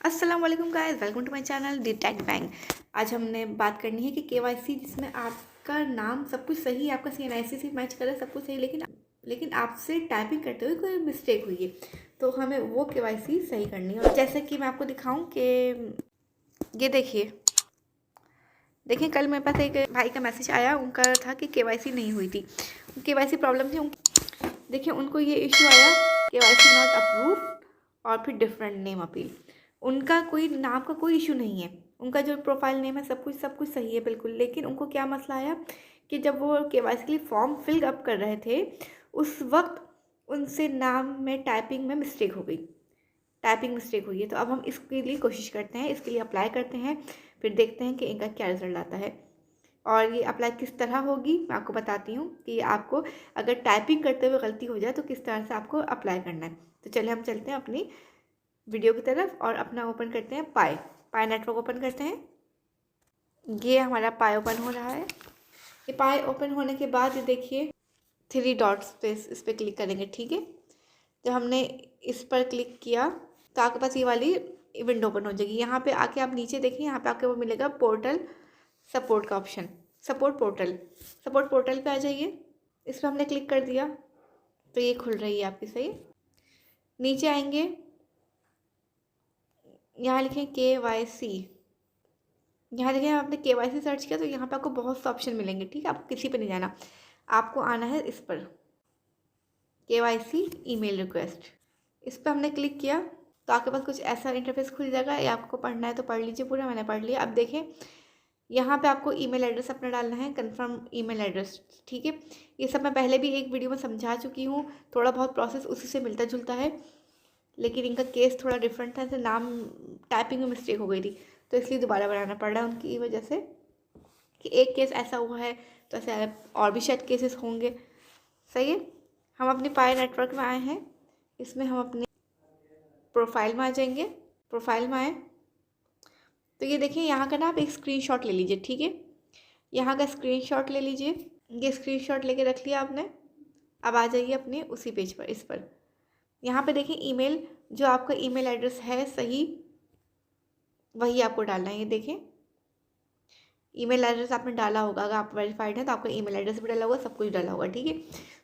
अस्सलाम वालेकुम guys, welcome to my channel the tech bank. आज हमने बात करनी है कि केवाईसी जिसमें आपका नाम सब कुछ सही है, आपका सीएनआईसी से मैच कर रहा है, सब कुछ सही, लेकिन आपसे टाइपिंग करते हुए कोई मिस्टेक हुई है, तो हमें वो केवाईसी सही करनी है। और जैसे कि मैं आपको दिखाऊं कि ये देखिए कल मेरे पास एक भाई का मैसेज आया, उनका था कि केवाईसी नहीं हुई थी, केवाईसी प्रॉब्लम थी। देखिए उनको ये इशू आया, केवाईसी नॉट अप्रूव और फिर डिफरेंट नेम अपील। उनका कोई नाम का कोई इशू नहीं है, उनका जो प्रोफाइल नेम है सब कुछ सही है बिल्कुल, लेकिन उनको क्या मसला आया कि जब वो केवाईसी के लिए फॉर्म फिल अप कर रहे थे उस वक्त उनसे नाम में टाइपिंग में मिस्टेक हो गई, टाइपिंग मिस्टेक हुई है। तो अब हम इसके लिए कोशिश करते हैं, इसके लिए अप्लाई करते हैं, फिर देखते हैं कि इनका क्या रिजल्ट आता है। और ये अप्लाई किस तरह होगी मैं आपको बताती हूँ कि आपको अगर टाइपिंग करते हुए गलती हो जाए तो किस तरह से आपको अप्लाई करना है। तो चलिए हम चलते हैं अपनी वीडियो की तरफ और अपना ओपन करते हैं पाई नेटवर्क ओपन करते हैं। ये हमारा पाई ओपन हो रहा है। ये पाई ओपन होने के बाद ये देखिए 3 डॉट्स पे इस पर क्लिक करेंगे, ठीक है। जब हमने इस पर क्लिक किया तो आपके पास ये वाली विंडो ओपन हो जाएगी। यहाँ पे आके आप नीचे देखिए, यहाँ पे आपको वो मिलेगा पोर्टल सपोर्ट का ऑप्शन, सपोर्ट पोर्टल पे आ जाइए। इस पर हमने क्लिक कर दिया तो ये खुल रही है आपकी, सही। नीचे आएंगे, यहाँ लिखें KYC। यहाँ देखिए आपने KYC सर्च किया तो यहाँ पे आपको बहुत से ऑप्शन मिलेंगे, ठीक है। आपको किसी पे नहीं जाना, आपको आना है इस पर KYC ईमेल रिक्वेस्ट। इस पर हमने क्लिक किया तो आपके पास कुछ ऐसा इंटरफेस खुल जाएगा। ये आपको पढ़ना है तो पढ़ लीजिए पूरा, मैंने पढ़ लिया। अब देखें यहाँ पे आपको ईमेल एड्रेस अपना डालना है, कंफर्म ईमेल एड्रेस, ठीक है। ये सब मैं पहले भी एक वीडियो में समझा चुकी हूँ, थोड़ा बहुत प्रोसेस उसी से मिलता जुलता है, लेकिन इनका केस थोड़ा डिफरेंट था, जैसे नाम टाइपिंग में मिस्टेक हो गई थी तो इसलिए दोबारा बनाना पड़ रहा है उनकी वजह से कि एक केस ऐसा हुआ है, तो ऐसे और भी शायद केसेस होंगे, सही है। हम अपनी पाई नेटवर्क में आए हैं, इसमें हम अपने प्रोफाइल में आ जाएंगे। प्रोफाइल में आए तो ये देखिए यहाँ का ना आप एक स्क्रीनशॉट ले लीजिए, ठीक है। यहाँ का स्क्रीनशॉट ले लीजिए, ये स्क्रीनशॉट लेके रख लिया आपने। अब आ जाइए अपने उसी पेज पर, इस पर यहाँ पे देखिए ईमेल, जो आपका ईमेल एड्रेस है सही वही आपको डालना है। ये देखें ईमेल एड्रेस आपने डाला होगा, अगर आप वेरीफाइड हैं तो आपका ईमेल एड्रेस भी डाला होगा, सब कुछ डाला होगा, ठीक है।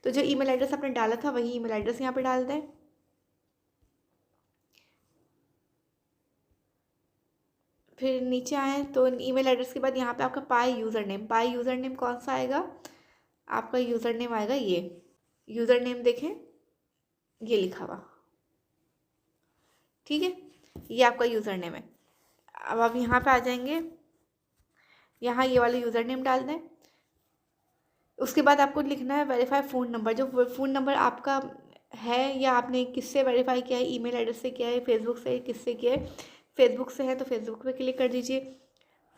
तो जो ईमेल एड्रेस आपने डाला था वही ईमेल एड्रेस यहाँ पे डाल दें। फिर नीचे आए तो ईमेल एड्रेस के बाद यहाँ पे आपका पाई यूज़र नेम कौन सा आएगा, आपका यूज़र नेम आएगा ये। यूज़र नेम देखें ये लिखा हुआ, ठीक है, ये आपका यूज़र नेम है। अब आप यहाँ पे आ जाएंगे, यहाँ ये वाला यूज़र नेम डाल दें। उसके बाद आपको लिखना है वेरीफाई फ़ोन नंबर, जो फ़ोन नंबर आपका है या आपने किससे वेरीफाई किया है, ईमेल एड्रेस से किया है, फेसबुक से किससे किया है। फेसबुक से है तो फेसबुक पे क्लिक कर दीजिए,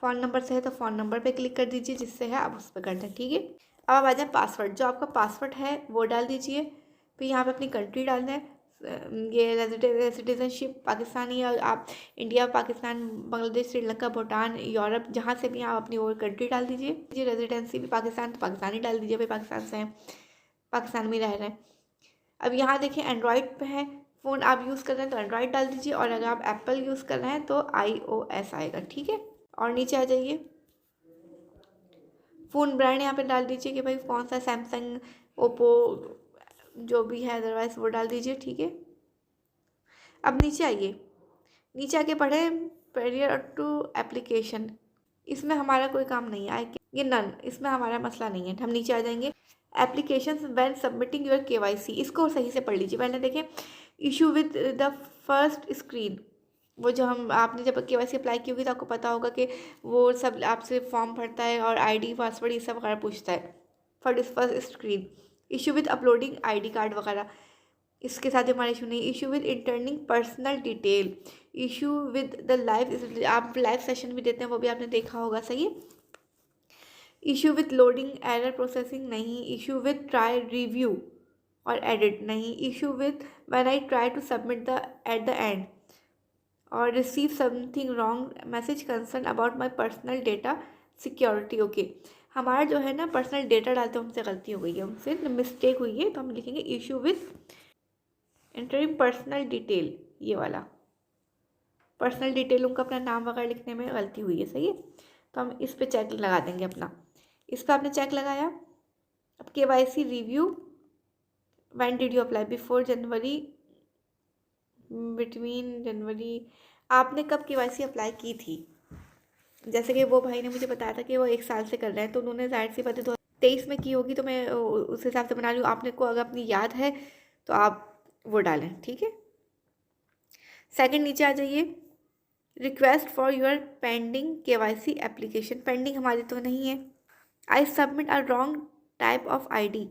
फ़ोन नंबर से है तो फ़ोन नंबर पे क्लिक कर दीजिए, जिससे है आप उस पर कर दें, ठीक है। अब आप आ जाए पासवर्ड, जो आपका पासवर्ड है वो डाल दीजिए। फिर यहाँ पे अपनी कंट्री डालना है, ये सिटीजनशिप पाकिस्तानी, या आप इंडिया, पाकिस्तान, बांग्लादेश, श्रीलंका, भूटान, यूरोप, जहाँ से भी आप अपनी वो कंट्री डाल दीजिए। रेजिडेंसी भी पाकिस्तान तो पाकिस्तानी डाल दीजिए, भाई पाकिस्तान से हैं, पाकिस्तान में रह रहे हैं। अब यहाँ देखिए एंड्रॉयड पे है फ़ोन आप यूज़ कर रहे हैं तो एंड्रॉयड डाल दीजिए, और अगर आप एप्पल यूज़ कर रहे हैं तो iOS आएगा, ठीक है। और नीचे आ जाइए, फ़ोन ब्रांड यहाँ पे डाल दीजिए कि भाई कौन सा, सैमसंग, ओप्पो, जो भी है अदरवाइज़ वो डाल दीजिए, ठीक है। अब नीचे आइए, नीचे आके पढ़ें पेरियर टू एप्लीकेशन, इसमें हमारा कोई काम नहीं है, ये नन, इसमें हमारा मसला नहीं है। हम नीचे आ जाएंगे, application when submitting your KYC, इसको सही से पढ़ लीजिए। पहले देखें issue with the first screen, वो जो हम आपने जब KYC अप्लाई की होगी तो आपको पता होगा कि वो सब आपसे फॉर्म भरता है और ID पासवर्ड ये सब वगैरह पूछता है। First screen, issue with uploading ID card वगैरह, इसके साथ हमारा इशू नहीं। Issue with interning personal detail, issue with the live, आप लाइव सेशन भी देते हैं वो भी आपने देखा होगा, सही है। Issue with loading error processing नहीं। इशू विद ट्राई रिव्यू और एडिट नहीं। Issue with when I try to submit the at the end, और receive something wrong message concern about my personal data security, okay. हमारा जो है ना personal data डालते हमसे गलती हो गई है, हमसे मिस्टेक हुई है, तो हम लिखेंगे issue with entering personal detail, ये वाला पर्सनल डिटेल उनका अपना नाम वगैरह लिखने में गलती हुई है, सही है। तो हम इस पे चेक लगा देंगे अपना। इस पर आपने चेक लगाया। अब KYC review, when did you apply, before January, between January, आपने कब KYC अप्लाई की थी। जैसे कि वो भाई ने मुझे बताया था कि वो 1 साल से कर रहे हैं, तो उन्होंने जाहिर सी बात है 2023 में की होगी, तो मैं उस हिसाब से बना रही हूँ। आपने को अगर अपनी याद है तो आप वो डालें, ठीक है। सेकंड नीचे आ जाइए, request for your pending KYC application, pending हमारी तो नहीं है। I submit a wrong type of ID,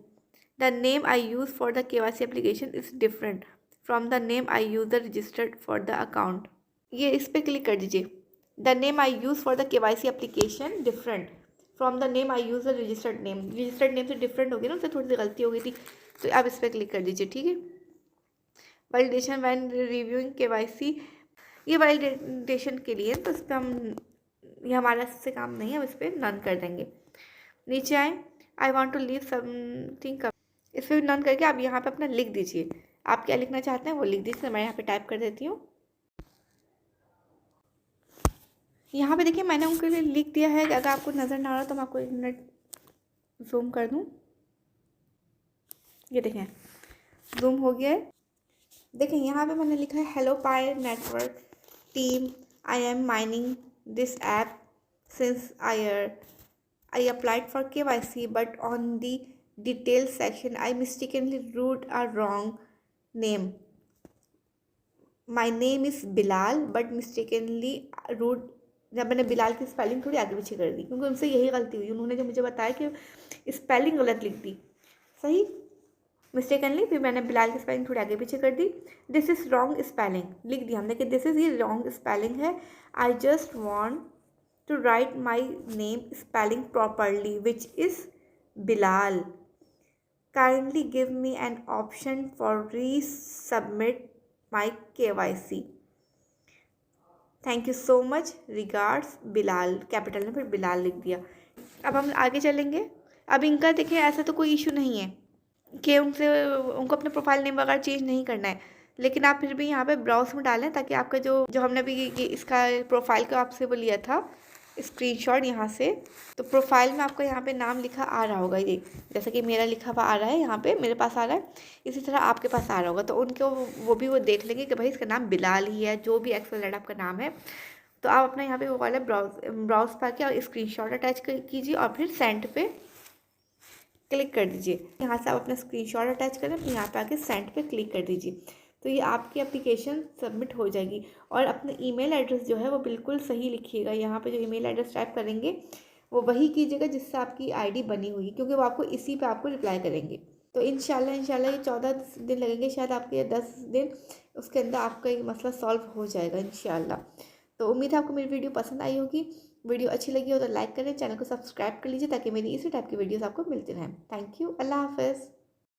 the name I use for the KYC application is different from the name I use the registered for the account. ये इस पर click कर दीजिए। The name I use for the KYC application different from the name I use the registered name, registered name से different हो गई ना, उससे थोड़ी सी गलती हो गई थी, तो आप इस पर क्लिक कर दीजिए, ठीक है। वैलिडेशन व्हेन रिव्यूइंग KYC, ये वैलिडेशन के लिए, तो इस पर हम, ये हमारा से काम नहीं है, हम इस पर नन कर देंगे। नीचे आए, I want to leave something, इस पर नन करके आप यहाँ पे अपना लिख दीजिए, आप क्या लिखना चाहते हैं वो लिख दीजिए। मैं यहाँ पे टाइप कर देती हूँ। यहाँ पे देखिए मैंने उनके लिए लिख दिया है। अगर आपको नज़र ना आ रहा तो मैं आपको 1 मिनट जूम कर दूँ। ये देखें जूम हो गया है। देखें यहाँ पे मैंने लिखा है, hello Pi network team, I am mining this app since I applied for KYC, but on the details section I mistakenly wrote a wrong name. My name is Bilal, but mistakenly wrote, जब मैंने बिलाल की spelling थोड़ी आगे पीछे कर दी, क्योंकि उनसे यही गलती हुई। उन्होंने जो मुझे बताया कि स्पेलिंग गलत लिख दी, सही मिस्टेकनली, फिर मैंने बिलाल की स्पेलिंग थोड़ी आगे पीछे कर दी। दिस इज़ रॉन्ग स्पेलिंग लिख दिया हमने कि दिस इज़, ये रॉन्ग स्पेलिंग है। I just want to write my name spelling properly, which is Bilal. Kindly give me an option for resubmit my KYC. Thank you so much. Regards Bilal, capital में फिर बिलाल लिख दिया। अब हम आगे चलेंगे। अब इनका देखिए ऐसा तो कोई इशू नहीं है कि उनको अपने प्रोफाइल नेम वगैरह चेंज नहीं करना है, लेकिन आप फिर भी यहाँ पे ब्राउज में डालें, ताकि आपका जो हमने भी इसका प्रोफाइल का आपसे वो लिया था स्क्रीनशॉट यहाँ से, तो प्रोफाइल में आपका यहाँ पे नाम लिखा आ रहा होगा, ये जैसे कि मेरा लिखा हुआ आ रहा है यहाँ पे, मेरे पास आ रहा है, इसी तरह आपके पास आ रहा होगा। तो उनको वो देख लेंगे कि भाई इसका नाम बिलाल ही है, जो भी XYZ आपका नाम है। तो आप अपना यहाँ पे वो वाला ब्राउज पा के और स्क्रीनशॉट अटैच कीजिए और फिर सेंड पे क्लिक कर दीजिए। यहाँ से आप अपना स्क्रीनशॉट अटैच करें, फिर यहाँ पे आके सेंड पे क्लिक कर दीजिए, तो ये आपकी एप्लीकेशन सबमिट हो जाएगी। और अपना ईमेल एड्रेस जो है वो बिल्कुल सही लिखिएगा। यहाँ पे जो ईमेल एड्रेस टाइप करेंगे वो वही कीजिएगा जिससे आपकी ID बनी हुई, क्योंकि वो आपको इसी पे आपको रिप्लाई करेंगे। तो इंशाल्लाह ये 14 दिन लगेंगे, शायद आपके 10 दिन, उसके अंदर आपका ये मसला सॉल्व हो जाएगा इंशाल्लाह। तो उम्मीद है आपको मेरी वीडियो पसंद आई होगी। वीडियो अच्छी लगी हो तो लाइक करें, चैनल को सब्सक्राइब कर लीजिए, ताकि मेरी इसी टाइप की वीडियोस आपको मिलती रहें। थैंक यू, अल्लाह हाफ़िज़।